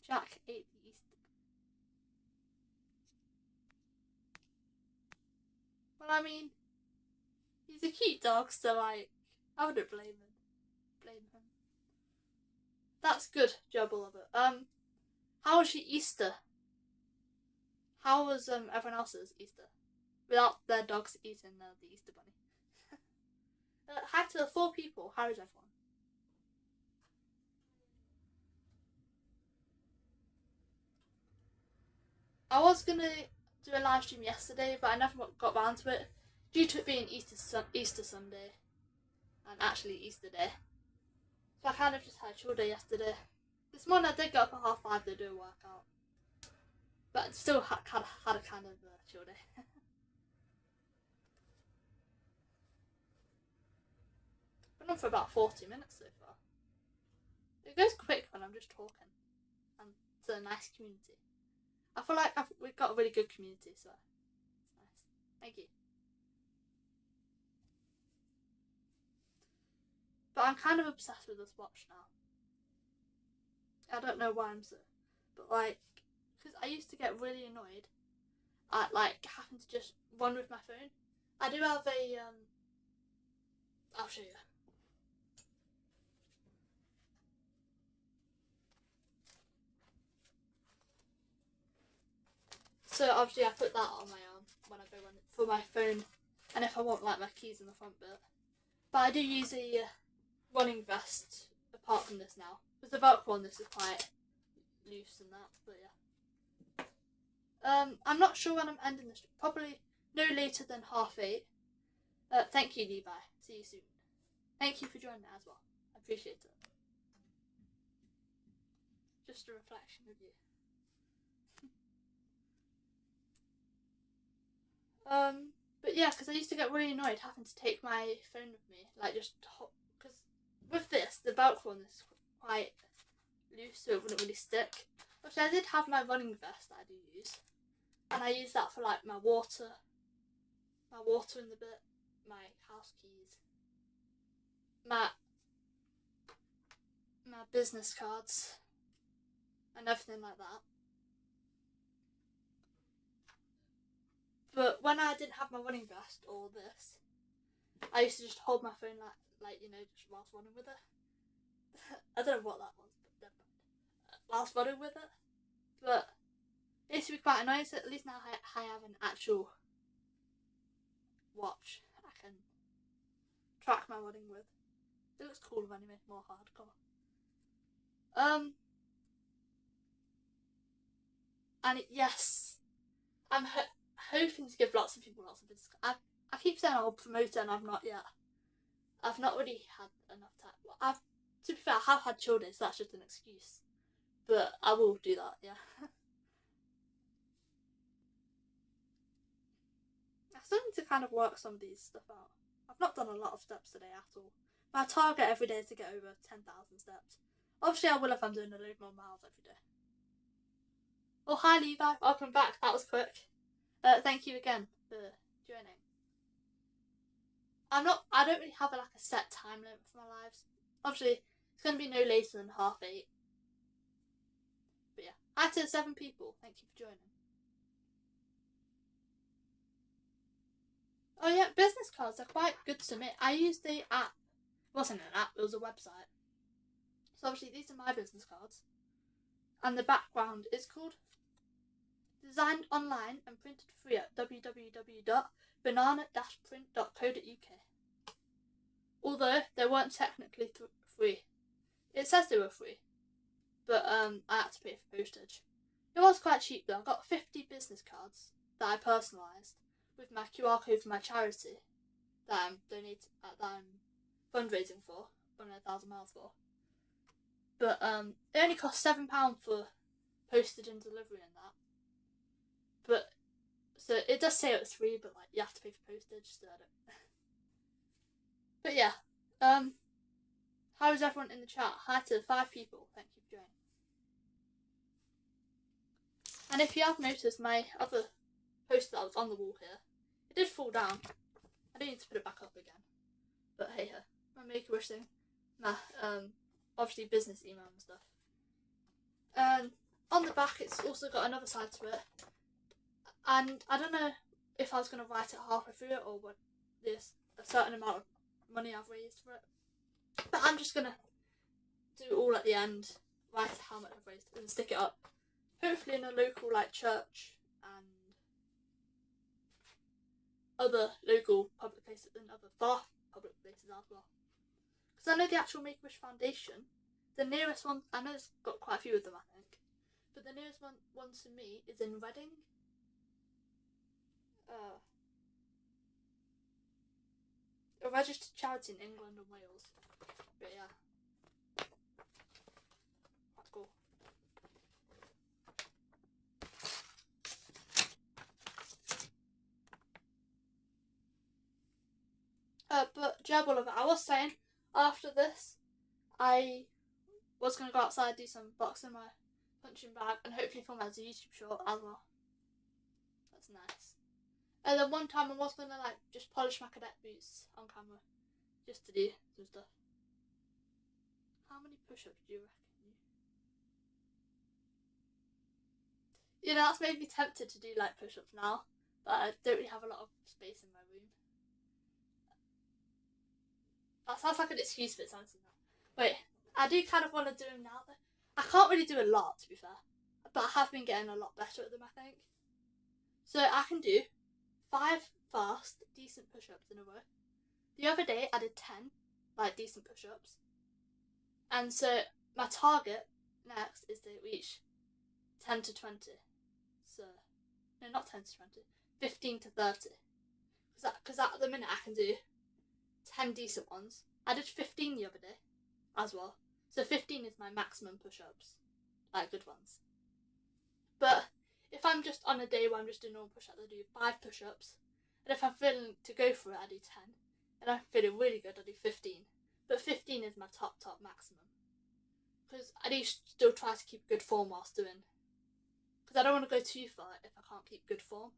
Jack ate the Easter. Well, I mean, he's a cute dog, so like, I wouldn't blame him. That's good, Jabba Lover. How was your Easter? How was everyone else's Easter? Without their dogs eating the Easter bunny. Hi to the 4 people. How is everyone? I was gonna do a live stream yesterday, but I never got round to it due to it being Easter Sunday and actually Easter Day. So I kind of just had a chill day yesterday. This morning I did get up at 5:30 to do a workout, but still had a kind of chill day. Been on for about 40 minutes so far. It goes quick when I'm just talking, and it's a nice community. I feel like we've got a really good community, so it's nice. Thank you. But I'm kind of obsessed with this watch now. I don't know why I'm so, but like, because I used to get really annoyed at like having to just run with my phone. I do have a I'll show you. So obviously I put that on my arm when I go run for my phone, and if I want like my keys in the front bit. But I do use a running vest apart from this now, because the Velcro on this is quite loose and that. But yeah, I'm not sure when I'm ending this. Probably no later than 8:30. Thank you, Levi. See you soon. Thank you for joining as well. I appreciate it. Just a reflection of you. But yeah, because I used to get really annoyed having to take my phone with me, like just because with this, the Velcro on this is quite loose, so it wouldn't really stick. Which I did have my running vest that I do use, and I use that for like my water in the bit, my house keys, my business cards, and everything like that. But when I didn't have my running vest or this, I used to just hold my phone like you know, just whilst running with it. I don't know what that was, but never mind. Whilst running with it. But it used to be quite annoying, so at least now I have an actual watch I can track my running with. It looks cooler anyway, more hardcore. And yes, I'm hoping to give lots of people lots of business. I keep saying I'll promote it, and I've not yet. I've not really had enough time. Well, to be fair, I have had chill days, so that's just an excuse. But I will do that, yeah. I still need to kind of work some of these stuff out. I've not done a lot of steps today at all. My target every day is to get over 10,000 steps. Obviously I will if I'm doing a load more miles every day. Oh, hi Levi, welcome back, that was quick. Thank you again for joining. I don't really have like a set time limit for my lives. Obviously, it's going to be no later than 8:30. But yeah, hi to 7 people, thank you for joining. Oh yeah, business cards are quite good to submit. I used the app. It wasn't an app, it was a website. So obviously these are my business cards. And the background is called Designed Online and Printed Free at www.banana-print.co.uk. Although they weren't technically free. It says they were free, but I had to pay for postage. It was quite cheap though. I got 50 business cards that I personalised with my QR code for my charity that I'm fundraising for, 1,000 miles for. But it only cost £7 for postage and delivery and that. But so it does say it was free, but like you have to pay for postage, so I don't. But yeah, how is everyone in the chat? Hi to 5 people. Thank you for joining. And if you have noticed, my other poster that was on the wall here. It did fall down. I do need to put it back up again. But hey ho. My Make-A-Wish thing. My obviously business email and stuff. And on the back it's also got another side to it. And I don't know if I was going to write it halfway through it or what there's a certain amount of money I've raised for it. But I'm just going to do all at the end, write how much I've raised and stick it up. Hopefully in a local like church and other local public places and other far public places as well. Because I know the actual Make-A-Wish Foundation, the nearest one, I know it's got quite a few of them I think, but the nearest one to me is in Reading. A registered charity in England and Wales. But yeah. That's cool. But Jeb Oliver, I was saying after this I was gonna go outside, do some boxing my punching bag and hopefully film as a YouTube short as well. That's nice. And then one time I was gonna like just polish my cadet boots on camera, just to do some stuff. How many push-ups do you reckon? You know, that's made me tempted to do like push-ups now, but I don't really have a lot of space in my room. That sounds like an excuse for it, sounds like that. Wait, I do kind of want to do them now though. I can't really do a lot to be fair, but I have been getting a lot better at them I think. So I can do 5 fast, decent push-ups in a row. The other day I did 10, like decent push-ups. And so my target next is to reach 10 to 20. So, no, not 10 to 20, 15 to 30. Because at the minute I can do 10 decent ones. I did 15 the other day as well. So 15 is my maximum push-ups, like good ones. But if I'm just on a day where I'm just doing normal push-ups, I do 5 push-ups. And if I'm feeling to go for it, I do 10. And I'm feeling really good, I do 15. But 15 is my top maximum. Because I do still try to keep good form whilst doing. Because I don't want to go too far if I can't keep good form.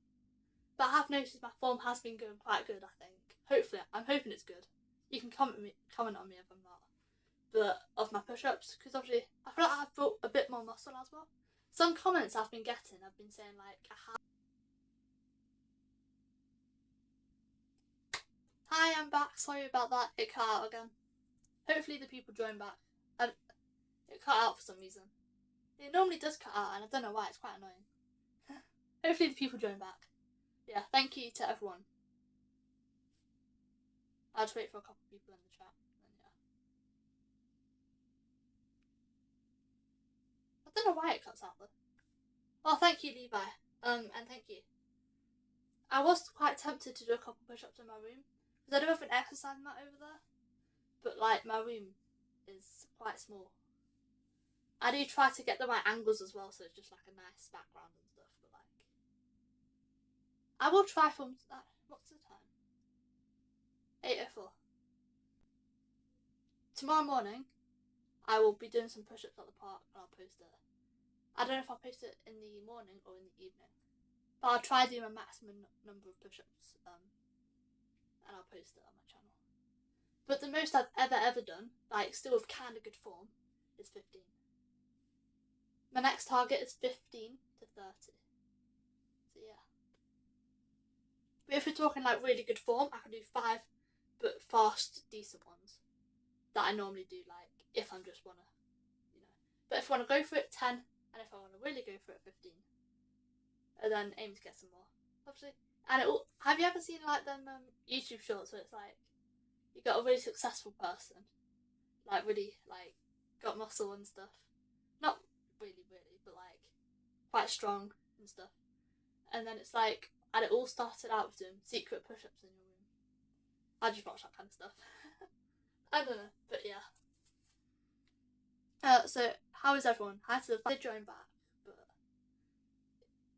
But I have noticed my form has been going quite good, I think. Hopefully, I'm hoping it's good. You can comment on me if I'm not. But of my push-ups, because obviously I feel like I've built a bit more muscle as well. Some comments I've been getting, I've been saying like, hi, I'm back, sorry about that, it cut out again. Hopefully the people join back. It cut out for some reason. It normally does cut out and I don't know why, it's quite annoying. Hopefully the people join back. Yeah, thank you to everyone. I'll just wait for a couple of people in the chat. And yeah. I don't know why it cuts out though. Well, thank you, Levi. And thank you. I was quite tempted to do a couple push-ups in my room because I do have an exercise mat over there, but like my room is quite small. I do try to get the right angles as well, so it's just like a nice background and stuff. But like, I will try from that. What's the time? 8:04. Tomorrow morning, I will be doing some push-ups at the park and I'll post it. I don't know if I'll post it in the morning or in the evening, but I'll try doing a maximum number of push-ups, and I'll post it on my channel. But the most I've ever done, like still with kind of good form, is 15. My next target is 15 to 30. So yeah. But if we're talking like really good form, I can do 5, but fast, decent ones that I normally do. Like if I'm just wanna, you know. But if I wanna go for it, 10, and if I wanna really go for it, 15. And then aim to get some more, obviously. And have you ever seen like them YouTube shorts where it's like you got a really successful person, like really like got muscle and stuff, not really, but like quite strong and stuff. And then it's like, and it all started out with doing secret push-ups in your room. I just watch that kind of stuff. I don't know, but yeah. So how is everyone? Hi to the join back, but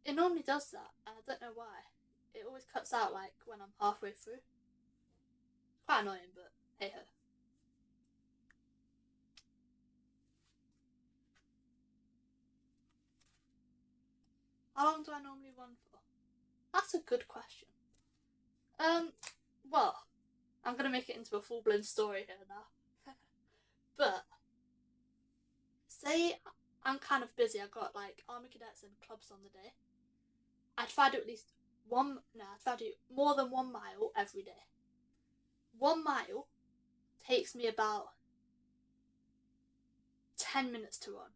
it normally does that, and I don't know why. It always cuts out like when I'm halfway through. Quite annoying, but hey ho. How long do I normally run for? That's a good question. Well, I'm gonna make it into a full-blown story here now. But say I'm kind of busy. I've got like army cadets and clubs on the day. I try to do at least I try to do more than 1 mile every day. 1 mile takes me about 10 minutes to run.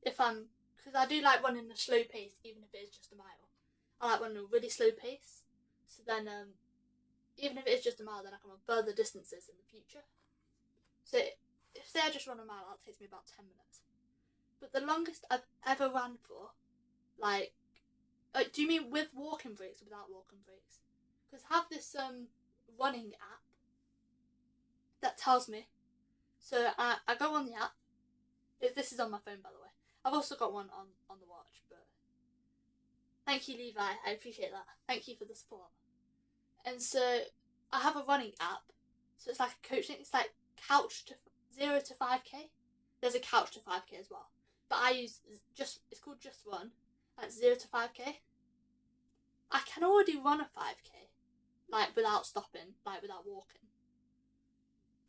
Because I do like running a slow pace, even if it is just a mile. I like running a really slow pace. So then, even if it is just a mile, then I can run further distances in the future. So if say I just run a mile, that takes me about 10 minutes. But the longest I've ever ran for, like do you mean with walking breaks or without walking breaks? Because I have this running app that tells me. So I go on the app. This is on my phone, by the way. I've also got one on the watch, but thank you, Levi. I appreciate that. Thank you for the support. And so I have a running app. So it's like a coaching. It's like couch to 0 to 5k. There's a couch to 5k as well. But I use it's called Just Run. At 0 to 5k. I can already run a 5k, like without stopping, like without walking.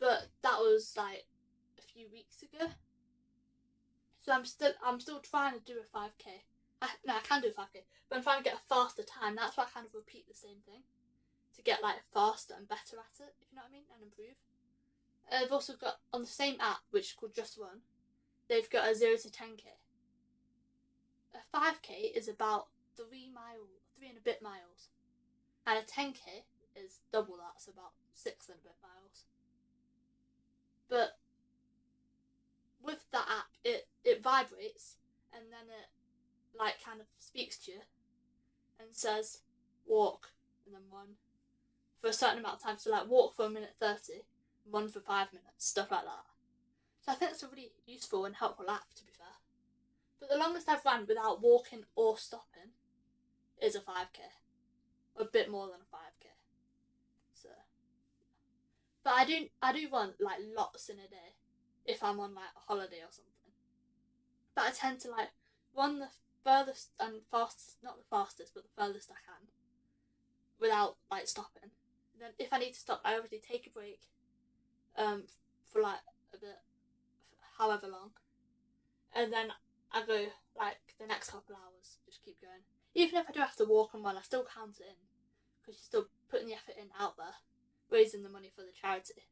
But that was like a few weeks ago. So I'm still trying to do a 5k. I can do a 5k, but I'm trying to get a faster time. That's why I kind of repeat the same thing to get like faster and better at it, if you know what I mean, and improve. I've also got on the same app, which is called Just Run. They've got a 0 to 10k. A 5k is about 3 and a bit miles, and a 10k is double that, so about 6 and a bit miles. But with that app, it vibrates, and then it like kind of speaks to you and says walk and then run for a certain amount of time. So like walk for 1:30, run for 5 minutes, stuff like that. So I think it's a really useful and helpful app, to be fair. But the longest I've run without walking or stopping is a 5k. A bit more than a 5k. So, but I do run like lots in a day if I'm on like a holiday or something. But I tend to like run the furthest and fastest, not the fastest, but the furthest I can without like stopping. And then if I need to stop, I obviously take a break for like a bit, however long, and then I go like the next couple hours, just keep going. Even if I do have to walk and run, I still count it in, because you're still putting the effort in out there, raising the money for the charity.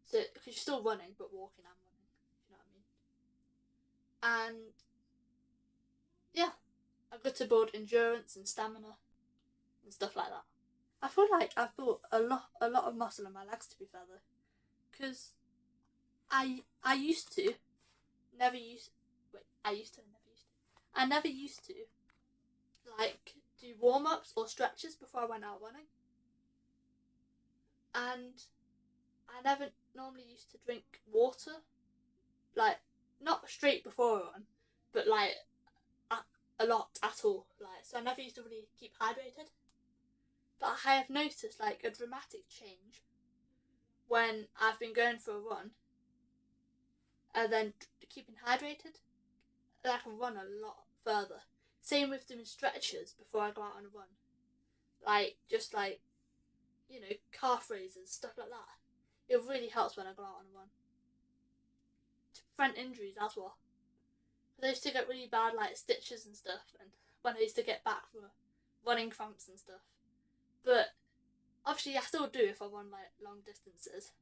So, because you're still running, but walking and running, if you know what I mean. And yeah, I've got to build endurance and stamina and stuff like that. I feel like I've built a lot of muscle in my legs, to be fair though, because I never used to like do warm-ups or stretches before I went out running, and I never normally used to drink water, like not straight before a run, but like a lot at all, like, so I never used to really keep hydrated. But I have noticed like a dramatic change when I've been going for a run and then keeping hydrated. I can run a lot further. Same with doing stretches before I go out on a run. Like, just like, you know, calf raises, stuff like that. It really helps when I go out on a run. To prevent injuries as well. Because I used to get really bad, like, stitches and stuff, and when I used to get back from running cramps and stuff. But, obviously, I still do if I run, like, long distances.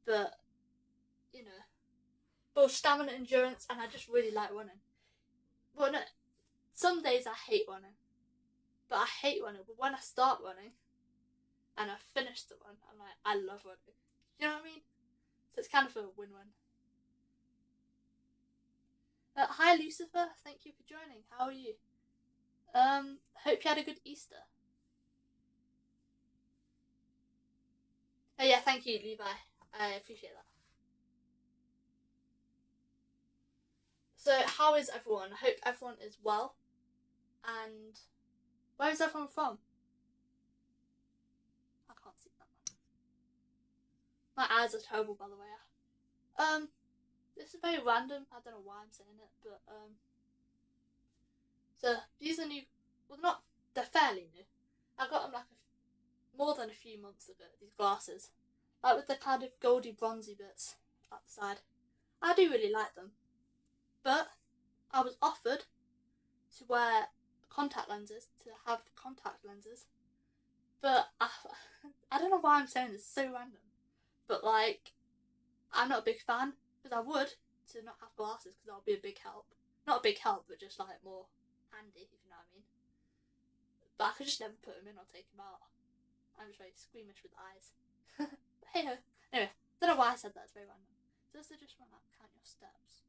But, you know, both stamina, endurance, and I just really like running. Well, no, some days I hate running. But I hate running. But when I start running, and I finish the run, I'm like, I love running. You know what I mean? So it's kind of a win-win. Hi Lucifer, thank you for joining. How are you? Hope you had a good Easter. Oh yeah, thank you, Levi. I appreciate that. So, how is everyone? I hope everyone is well. And where is everyone from? I can't see that one. My eyes are terrible, by the way. This is very random. I don't know why I'm saying it, but so these are new. Well, not they're fairly new. I got them like more than a few months ago, these glasses. Like with the kind of goldy bronzy bits at the side. I do really like them. But I was offered to wear contact lenses, to have contact lenses. But I don't know why I'm saying this, it's so random. But like, I'm not a big fan, because I would to not have glasses, because that would be a big help. Not a big help, but just like more handy, if you know what I mean. But I could just never put them in or take them out. I'm just very squeamish with eyes. But hey ho. Anyway, don't know why I said that, it's very random. Does the Just Run app count your steps?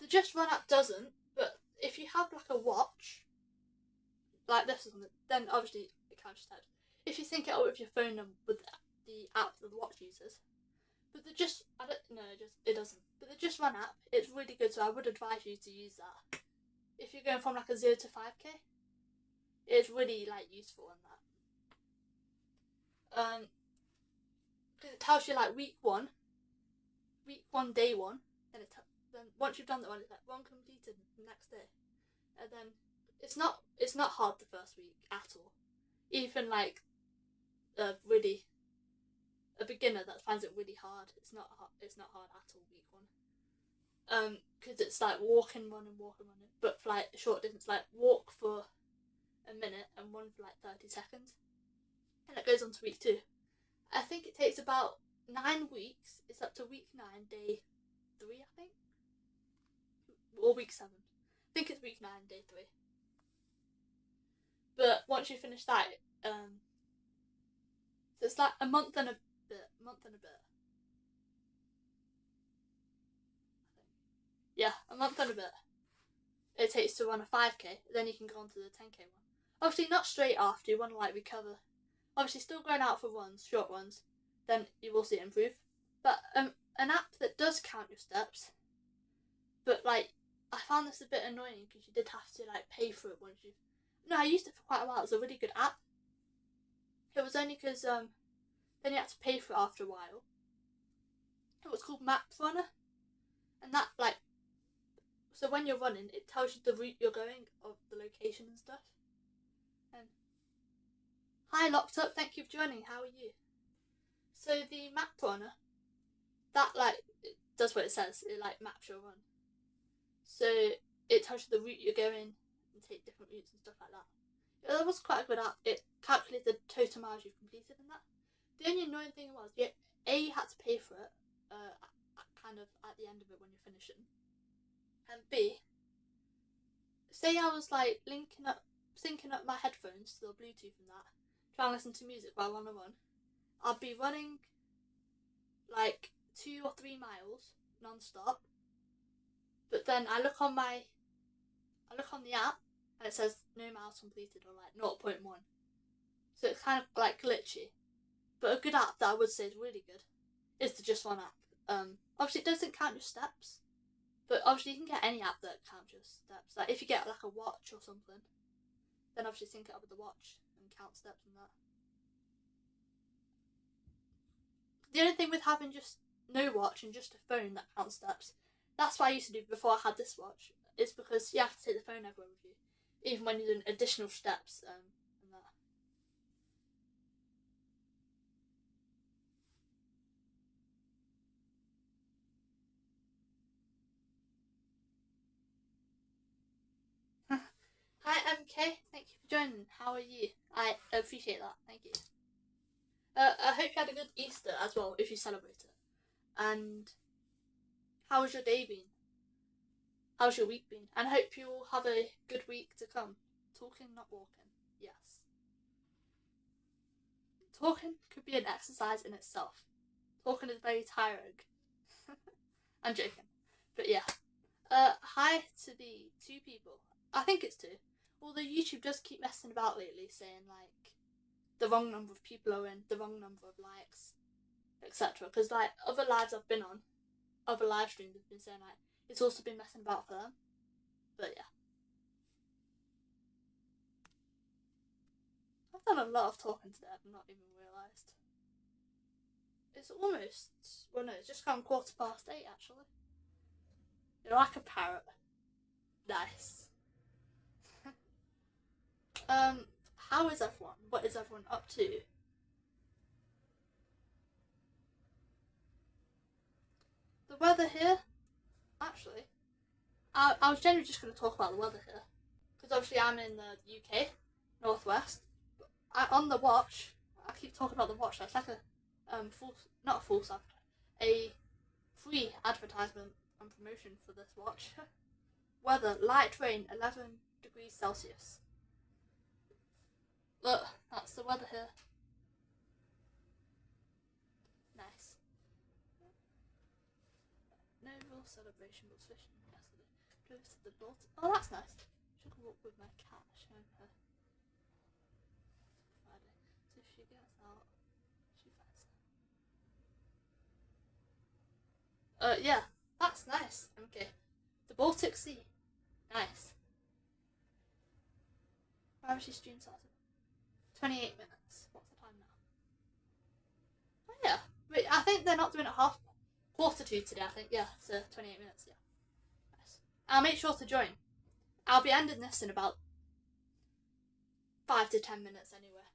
The Just Run app doesn't, but if you have like a watch, like this or something, then obviously it counts your steps. If you sync it up with your phone and with the app that the watch uses. But it doesn't. But the Just Run app, it's really good, so I would advise you to use that. If you're going from like a 0 to 5k, it's really like useful in that. Because it tells you like week one, day one, and then once you've done that one, it's like one completed the next day, and then it's not hard the first week at all. Even like a beginner that finds it really hard, it's not hard at all week one. Because it's like walk and run, but for like a short distance, like walk for a minute and run for like 30 seconds, and it goes on to week 2. I think it takes about 9 weeks. It's up to week 9, day 3, I think, or week 7. I think it's week 9, day 3. But once you finish that, so it's like a month and a bit. Yeah, a month and a bit. It takes to run a 5k. Then you can go on to the 10k one. Obviously, not straight after. You want to like recover. Obviously, still going out for runs, short runs. Then you will see it improve. But an app that does count your steps. But like, I found this a bit annoying because you did have to like pay for it once you. No, I used it for quite a while. It was a really good app. It was only because then you had to pay for it after a while. It was called Maps Runner, and that like, so when you're running, it tells you the route you're going, of the location and stuff. And hi, Locked Up. Thank you for joining. How are you? So the Map Runner, that like it does what it says. It like maps your run. So it tells you the route you're going and take different routes and stuff like that. That was quite a good app. It calculated the total miles you've completed in that. The only annoying thing was, you had to pay for it, kind of at the end of it when you're finishing. And B, say I was like syncing up my headphones to the Bluetooth and that, trying to listen to music while on a run, I'd be running like 2 or 3 miles non-stop. But then I look on the app and it says no miles completed, or like 0.1. So it's kind of like glitchy. But a good app that I would say is really good is the Just Run app. Obviously it doesn't count your steps, but obviously you can get any app that counts your steps. Like if you get like a watch or something, then obviously sync it up with the watch and count steps and that. The only thing with having just no watch and just a phone that counts steps, that's what I used to do before I had this watch, is because you have to take the phone everywhere with you, even when you're doing additional steps and that. Hi MK, thank you for joining. How are you? I appreciate that, thank you. I hope you had a good Easter as well, if you celebrate it. And how has your day been? How's your week been? And I hope you all have a good week to come. Talking, not walking. Yes. Talking could be an exercise in itself. Talking is very tiring. I'm joking. But yeah. Hi to the 2 people. I think it's 2. Although YouTube does keep messing about lately, saying like the wrong number of people are in, the wrong number of likes, etc. Because like other lives I've been on, other live streams have been saying like it's also been messing about for them. But yeah. I've done a lot of talking today, I've not even realised. It's almost, well no, it's just gone 8:15 actually. You're like a parrot. Nice. How is everyone? What is everyone up to? The weather here, actually, I was generally just going to talk about the weather here, because obviously I'm in the UK, Northwest. But on the watch, I keep talking about the watch, so it's like a not a full a free advertisement and promotion for this watch. Weather, light rain, 11 degrees Celsius. Look, that's the weather here. Nice. No real celebration was fishing yesterday. Drove to the Baltic. Oh, that's nice. Took a walk with my cat, showing her Friday. So if she gets out, she finds her. Yeah, that's nice. Okay. The Baltic Sea. Nice. Why was she stream started? 28 minutes. What's the time now? Oh yeah. Wait, I think they're not doing it quarter to today, I think. Yeah, so 28 minutes, yeah. Nice. I'll make sure to join. I'll be ending this in about 5 to 10 minutes anyway.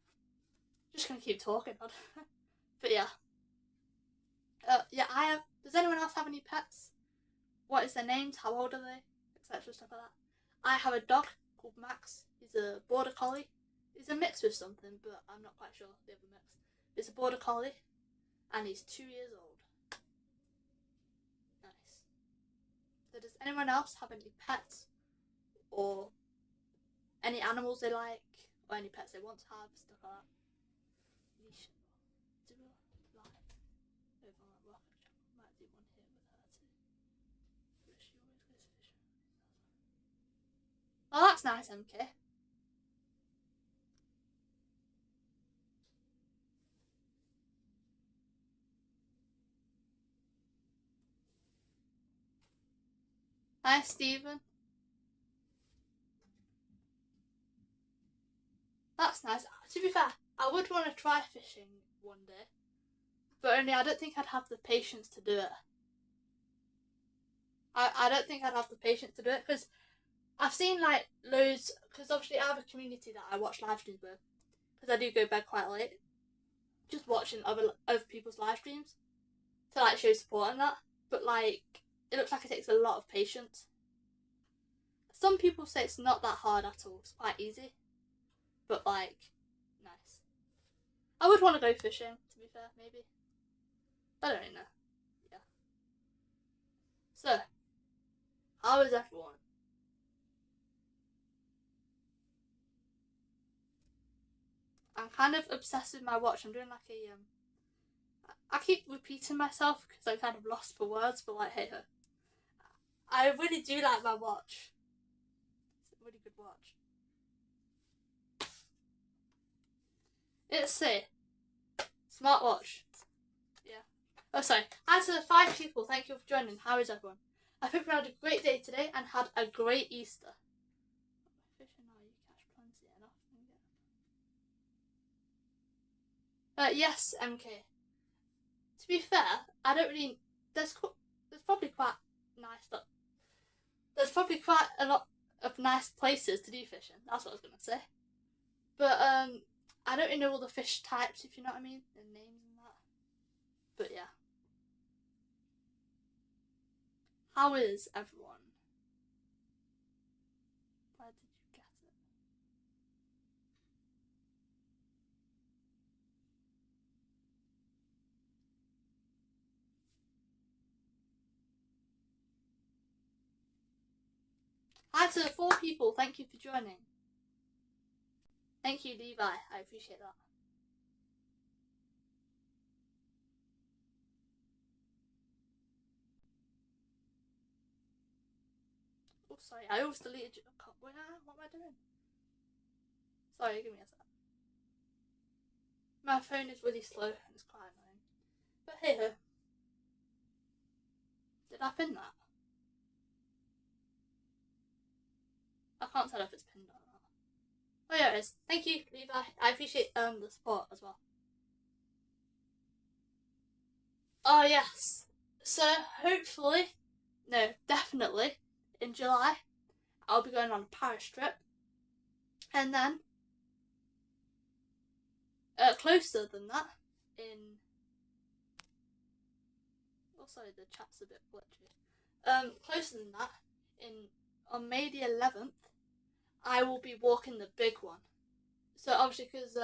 Just gonna keep talking on. But yeah. Yeah, I have. Does anyone else have any pets? What is their names? How old are they? Etc. Stuff like that. I have a dog called Max. He's a border collie. He's a mix with something, but I'm not quite sure the other mix. He's a border collie, and he's 2 years old. Nice. So does anyone else have any pets, or any animals they like, or any pets they want to have, stuff like that? Might do one here with her too. But she always goes fishing. Oh, that's nice, MK. Hi, Stephen. That's nice. To be fair, I would want to try fishing one day, but only I don't think I'd have the patience to do it. I don't think I'd have the patience to do it, because I've seen like loads, because obviously I have a community that I watch live streams with, because I do go to bed quite late, just watching other people's live streams to like show support and that. But like, it looks like it takes a lot of patience. Some people say it's not that hard at all. It's quite easy, but like, nice. I would want to go fishing, to be fair, maybe. I don't really know. Yeah. So, how is everyone? I'm kind of obsessed with my watch. I'm doing like a I keep repeating myself because I'm kind of lost for words, but like, hey ho. I really do like my watch. It's a really good watch. It's a smartwatch. Yeah. Oh, sorry. Hi to the 5 people. Thank you for joining. How is everyone? I hope you had a great day today and had a great Easter. Fishing now, you catch plenty enough. Yes, MK. To be fair, I don't really. There's probably quite nice stuff. There's probably quite a lot of nice places to do fishing. That's what I was gonna say. But I don't really know all the fish types, if you know what I mean, and names and that. But yeah. How is everyone? Where did you get it? Hi to the 4 people. Thank you for joining. Thank you, Levi. I appreciate that. Oh, sorry. I always deleted your account. What am I doing? Sorry, give me a sec. My phone is really slow and it's quite annoying. But hey ho. Did I pin that? I can't tell if it's pinned or not. Oh yeah, it is. Thank you, Levi. I appreciate the support as well. Oh yes. So hopefully, no, definitely, in July, I'll be going on a Paris trip, and then closer than that, in... Oh, sorry, the chat's a bit glitchy. Closer than that, on May the 11th, I will be walking the big one. So obviously, because